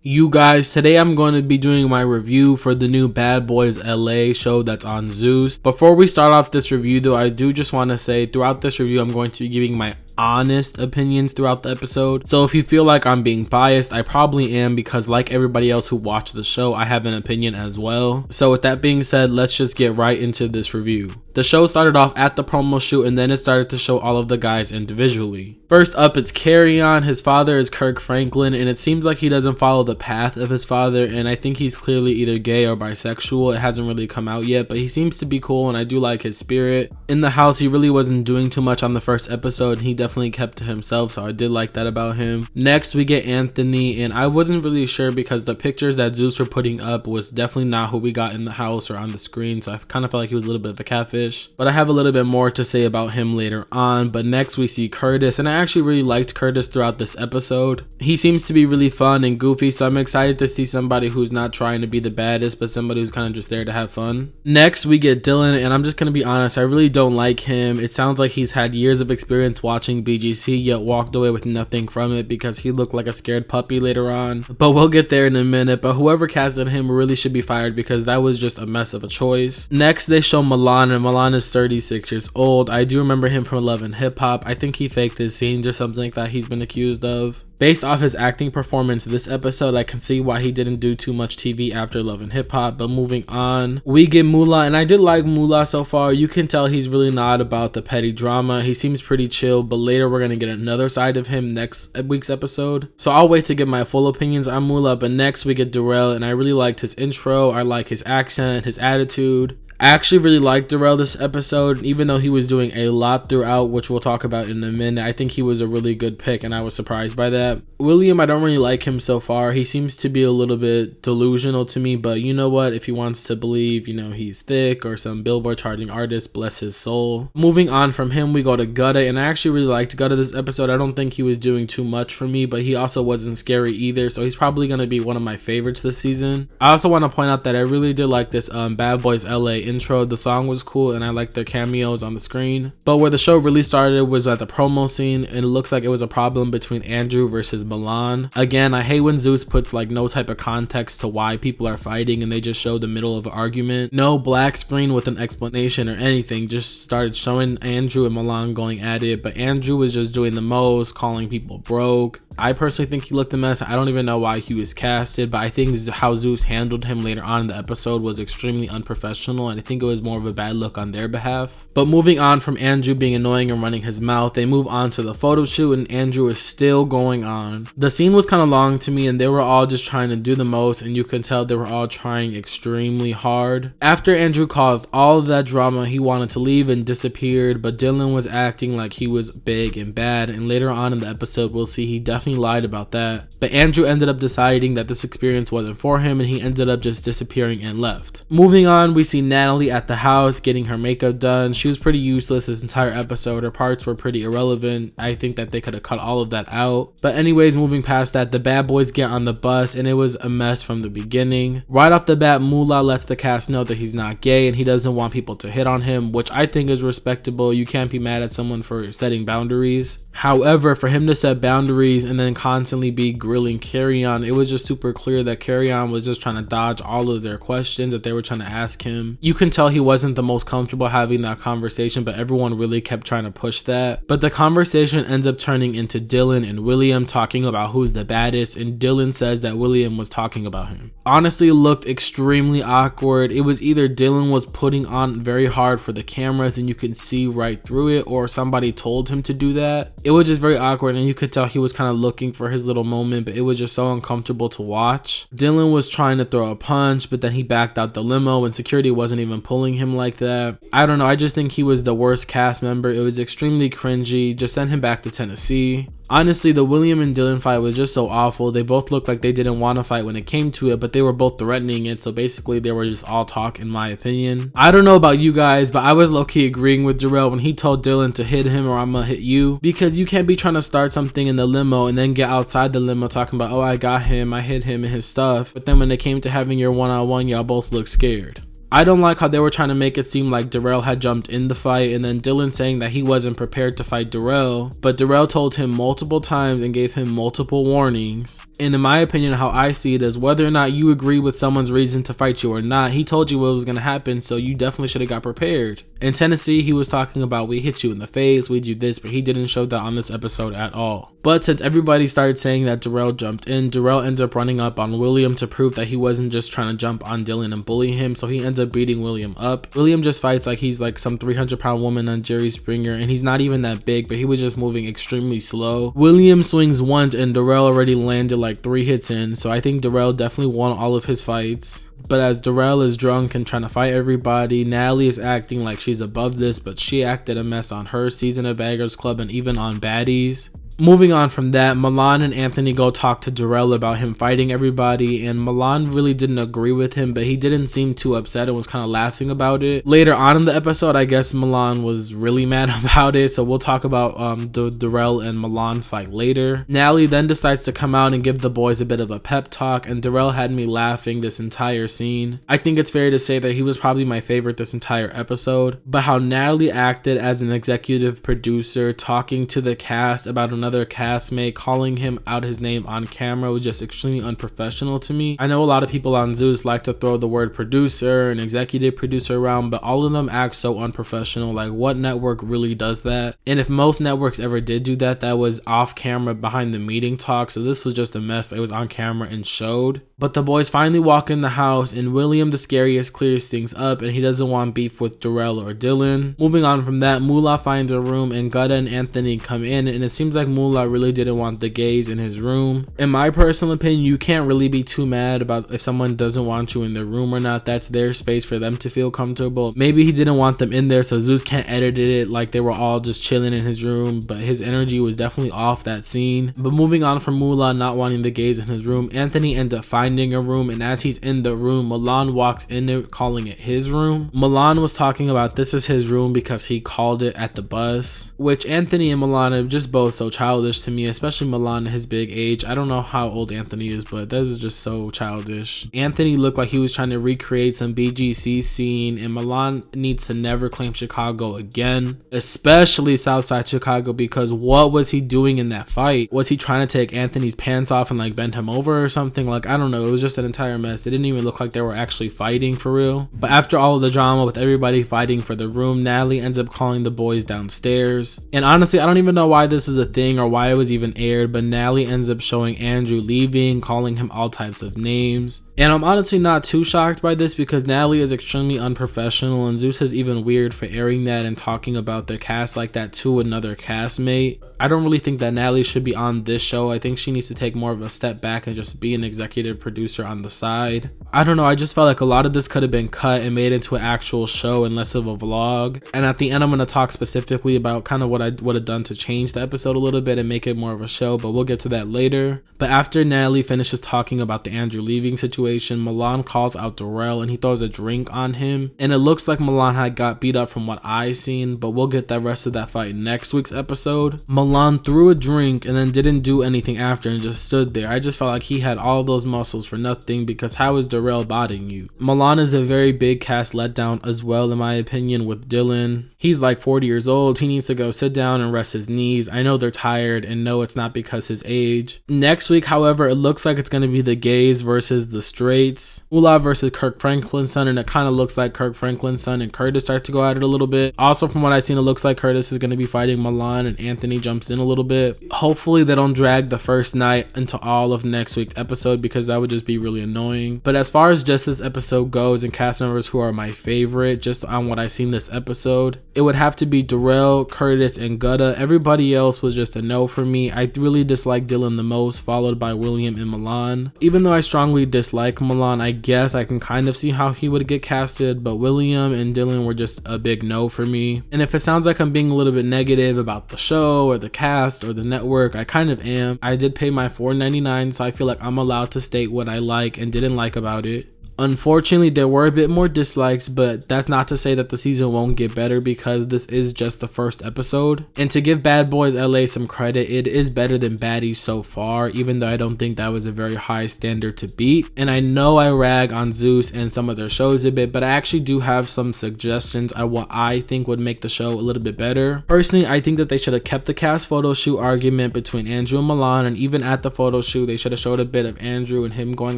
You guys, today I'm going to be doing my review for the new Bad Boys LA show that's on Zeus. Before we start off this review though, I do just want to say throughout this review I'm going to be giving my honest opinions throughout the episode. So if you feel like I'm being biased, I probably am, because like everybody else who watched the show, I have an opinion as well. So with that being said, let's just get right into this review. The show started off at the promo shoot and then it started to show all of the guys individually. First up, it's Carry-On. His father is Kirk Franklin and it seems like he doesn't follow the path of his father, and I think he's clearly either gay or bisexual. It hasn't really come out yet, but he seems to be cool and I do like his spirit. In the house, he really wasn't doing too much on the first episode and he definitely kept to himself, so I did like that about him. Next, we get Anthony, and I wasn't really sure because the pictures that Zeus were putting up was definitely not who we got in the house or on the screen, so I kind of felt like he was a little bit of a catfish. But I have a little bit more to say about him later on. But next we see Curtis, and I actually really liked Curtis throughout this episode. He seems to be really fun and goofy, so I'm excited to see somebody who's not trying to be the baddest, but somebody who's kind of just there to have fun. Next we get Dylan, and I'm just gonna be honest, I really don't like him. It sounds like he's had years of experience watching BGC, yet walked away with nothing from it because he looked like a scared puppy later on. But we'll get there in a minute. But whoever casted him really should be fired because that was just a mess of a choice. Next they show Milan, and Milan is 36 years old. I do remember him from Love and Hip Hop. I think he faked his scenes or something like that he's been accused of. Based off his acting performance this episode, I can see why he didn't do too much TV after Love and Hip Hop. But moving on, we get Mula, and I did like Mula so far. You can tell he's really not about the petty drama. He seems pretty chill, but later we're gonna get another side of him next week's episode. So I'll wait to get my full opinions on Mula. But next we get Darrell, and I really liked his intro. I like his accent, his attitude. I actually really liked Darrell this episode, even though he was doing a lot throughout, which we'll talk about in a minute. I think he was a really good pick and I was surprised by that. William, I don't really like him so far. He seems to be a little bit delusional to me, but you know what? If he wants to believe, he's thick or some Billboard charting artist, bless his soul. Moving on from him, we go to Gutta, and I actually really liked Gutta this episode. I don't think he was doing too much for me, but he also wasn't scary either, so he's probably going to be one of my favorites this season. I also want to point out that I really did like this Bad Boys LA intro. The song was cool and I liked their cameos on the screen. But where the show really started was at the promo scene, and it looks like it was a problem between Andrew versus Milan. Again, I hate when Zeus puts like no type of context to why people are fighting and they just show the middle of an argument. No black screen with an explanation or anything, just started showing Andrew and Milan going at it. But Andrew was just doing the most, calling people broke. I personally think he looked a mess. I don't even know why he was casted, but I think how Zeus handled him later on in the episode was extremely unprofessional, and I think it was more of a bad look on their behalf. But moving on from Andrew being annoying and running his mouth, they move on to the photo shoot, and Andrew is still going on. The scene was kind of long to me, and they were all just trying to do the most, and you could tell they were all trying extremely hard. After Andrew caused all of that drama, he wanted to leave and disappeared, but Dylan was acting like he was big and bad, and later on in the episode we'll see he definitely lied about that. But Andrew ended up deciding that this experience wasn't for him, and he ended up just disappearing and left. Moving on, we see Natalie at the house getting her makeup done. She was pretty useless this entire episode. Her parts were pretty irrelevant. I think that they could have cut all of that out. But anyways, moving past that, the bad boys get on the bus and it was a mess from the beginning. Right off the bat, Mula lets the cast know that he's not gay and he doesn't want people to hit on him, which I think is respectable. You can't be mad at someone for setting boundaries. However, for him to set boundaries and then constantly be grilling Carry-On, it was just super clear that Carry-On was just trying to dodge all of their questions that they were trying to ask him. You can tell he wasn't the most comfortable having that conversation, but everyone really kept trying to push that. But the conversation ends up turning into Dylan and William talking about who's the baddest, and Dylan says that William was talking about him. Honestly, it looked extremely awkward. It was either Dylan was putting on very hard for the cameras and you could see right through it, or somebody told him to do that. It was just very awkward and you could tell he was kind of looking for his little moment, but it was just so uncomfortable to watch. Dylan was trying to throw a punch, but then he backed out the limo and security wasn't even pulling him like that. I don't know, I just think he was the worst cast member. It was extremely cringy. Just send him back to Tennessee. Honestly, the William and Dylan fight was just so awful. They both looked like they didn't want to fight when it came to it, but they were both threatening it, so basically they were just all talk in my opinion. I don't know about you guys, but I was low-key agreeing with Darrell when he told Dylan to hit him or I'm gonna hit you, because you can't be trying to start something in the limo and then get outside the limo talking about, oh, I got him, I hit him and his stuff, but then when it came to having your one-on-one, y'all both look scared. I don't like how they were trying to make it seem like Darrell had jumped in the fight, and then Dylan saying that he wasn't prepared to fight Darrell, but Darrell told him multiple times and gave him multiple warnings. And in my opinion, how I see it is, whether or not you agree with someone's reason to fight you or not, he told you what was going to happen, so you definitely should have got prepared. In Tennessee, he was talking about, we hit you in the face, we do this, but he didn't show that on this episode at all. But since everybody started saying that Darrell jumped in, Darrell ends up running up on William to prove that he wasn't just trying to jump on Dylan and bully him, so he ends up beating William up. William just fights like he's like some 300-pound woman on Jerry Springer, and he's not even that big, but he was just moving extremely slow. William swings once and Darrell already landed like 3 hits in, so I think Darrell definitely won all of his fights. But as Darrell is drunk and trying to fight everybody, Natalie is acting like she's above this, but she acted a mess on her season of Baggers Club and even on Baddies. Moving on from that, Milan and Anthony go talk to Darrell about him fighting everybody, and Milan really didn't agree with him, but he didn't seem too upset and was kind of laughing about it. Later on in the episode, I guess Milan was really mad about it, so we'll talk about the Darrell and Milan fight later. Natalie then decides to come out and give the boys a bit of a pep talk, and Darrell had me laughing this entire scene. I think it's fair to say that he was probably my favorite this entire episode, but how Natalie acted as an executive producer talking to the cast about another castmate, calling him out his name on camera was just extremely unprofessional to me. I know a lot of people on Zeus like to throw the word producer and executive producer around, but all of them act so unprofessional. Like, what network really does that? And if most networks ever did do that, that was off camera behind the meeting talk, so this was just a mess that was on camera and showed. But the boys finally walk in the house, and William the Scariest clears things up, and he doesn't want beef with Darrell or Dylan. Moving on from that, Moolah finds a room, and Gutta and Anthony come in, and it seems like Moolah really didn't want the gays in his room. In my personal opinion, you can't really be too mad about if someone doesn't want you in their room or not. That's their space for them to feel comfortable. Maybe he didn't want them in there, so Zeus can't edit it like they were all just chilling in his room, but his energy was definitely off that scene. But moving on from Moolah not wanting the gays in his room, Anthony ends up finding a room, and as he's in the room, Milan walks in it calling it his room. Milan was talking about this is his room because he called it at the bus, which Anthony and Milan are just both so childish to me, especially Milan at his big age. I don't know how old Anthony is, but that is just so childish. Anthony looked like he was trying to recreate some BGC scene, and Milan needs to never claim Chicago again, especially Southside Chicago, because what was he doing in that fight? Was he trying to take Anthony's pants off and like bend him over or something? Like, I don't know. It was just an entire mess. It didn't even look like they were actually fighting for real. But after all of the drama with everybody fighting for the room, Natalie ends up calling the boys downstairs. And honestly, I don't even know why this is a thing or why it was even aired, but Natalie ends up showing Andrew leaving, calling him all types of names. And I'm honestly not too shocked by this because Natalie is extremely unprofessional, and Zeus is even weird for airing that and talking about the cast like that to another castmate. I don't really think that Natalie should be on this show. I think she needs to take more of a step back and just be an executive producer on the side. I don't know, I just felt like a lot of this could have been cut and made into an actual show and less of a vlog. And at the end, I'm going to talk specifically about kind of what I would have done to change the episode a little bit and make it more of a show, but we'll get to that later. But after Natalie finishes talking about the Andrew leaving situation, Milan calls out Darrell and he throws a drink on him. And it looks like Milan had got beat up from what I seen, but we'll get the rest of that fight in next week's episode. Milan threw a drink and then didn't do anything after and just stood there. I just felt like he had all those muscles for nothing, because how is Darrell bodying you? Milan is a very big cast letdown as well, in my opinion, with Dylan. He's like 40 years old. He needs to go sit down and rest his knees. I know they're tired, and no, it's not because his age. Next week, however, it looks like it's going to be the gays versus the straights. Moolah versus Kirk Franklin's son, and it kind of looks like Kirk Franklin's son and Curtis start to go at it a little bit. Also, from what I've seen, it looks like Curtis is going to be fighting Milan, and Anthony jumps in a little bit. Hopefully, they don't drag the first night into all of next week's episode, because that would just be really annoying. But as far as just this episode goes and cast members who are my favorite, just on what I've seen this episode, it would have to be Darrell, Curtis, and Gutta. Everybody else was just a no for me. I really dislike Dylan the most, followed by William and Milan. Even though I strongly dislike Milan, I guess I can kind of see how he would get casted, but William and Dylan were just a big no for me. And if it sounds like I'm being a little bit negative about the show or the cast or the network, I kind of am. I did pay my $4.99, so I feel like I'm allowed to state what I like and didn't like about it. Unfortunately, there were a bit more dislikes, but that's not to say that the season won't get better because this is just the first episode. And to give Bad Boys LA some credit, it is better than Baddies so far, even though I don't think that was a very high standard to beat. And I know I rag on Zeus and some of their shows a bit, but I actually do have some suggestions on what I think would make the show a little bit better. Personally, I think that they should have kept the cast photo shoot argument between Andrew and Milan, and even at the photo shoot, they should have showed a bit of Andrew and him going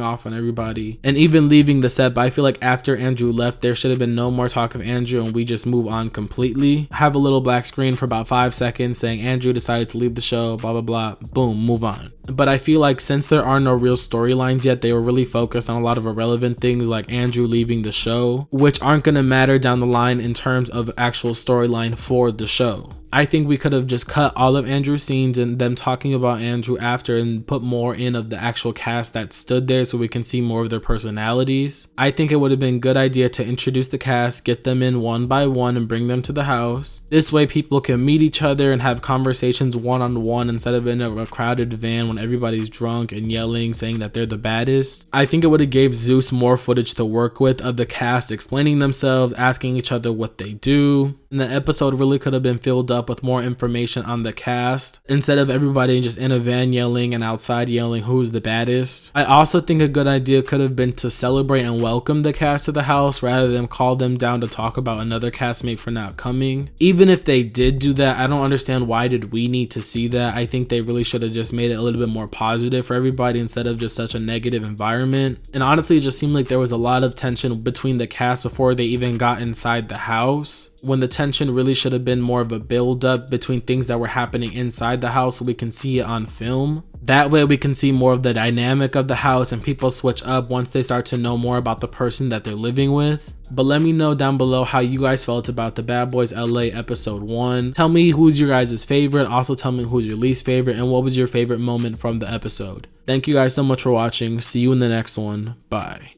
off on everybody, and even leaving the set. But I feel like after Andrew left, there should have been no more talk of Andrew and we just move on completely. Have a little black screen for about 5 seconds saying Andrew decided to leave the show, blah blah blah, boom, move on. But I feel like since there are no real storylines yet, they were really focused on a lot of irrelevant things like Andrew leaving the show, which aren't going to matter down the line in terms of actual storyline for the show. I think we could have just cut all of Andrew's scenes and them talking about Andrew after and put more in of the actual cast that stood there so we can see more of their personalities. I think it would have been a good idea to introduce the cast, get them in one by one and bring them to the house. This way people can meet each other and have conversations one-on-one instead of in a crowded van when everybody's drunk and yelling, saying that they're the baddest. I think it would have gave Zeus more footage to work with of the cast explaining themselves, asking each other what they do. And the episode really could have been filled up with more information on the cast instead of everybody just in a van yelling and outside yelling who's the baddest. I also think a good idea could have been to celebrate and welcome the cast to the house rather than call them down to talk about another castmate for not coming. Even if they did do that, I don't understand why did we need to see that. I think they really should have just made it a little bit more positive for everybody instead of just such a negative environment. And honestly, it just seemed like there was a lot of tension between the cast before they even got inside the house, when the tension really should have been more of a build up between things that were happening inside the house so we can see it on film. That way we can see more of the dynamic of the house and people switch up once they start to know more about the person that they're living with. But let me know down below how you guys felt about the Bad Boys LA episode 1. Tell me who's your guys' favorite. Also tell me who's your least favorite and what was your favorite moment from the episode. Thank you guys so much for watching. See you in the next one. Bye.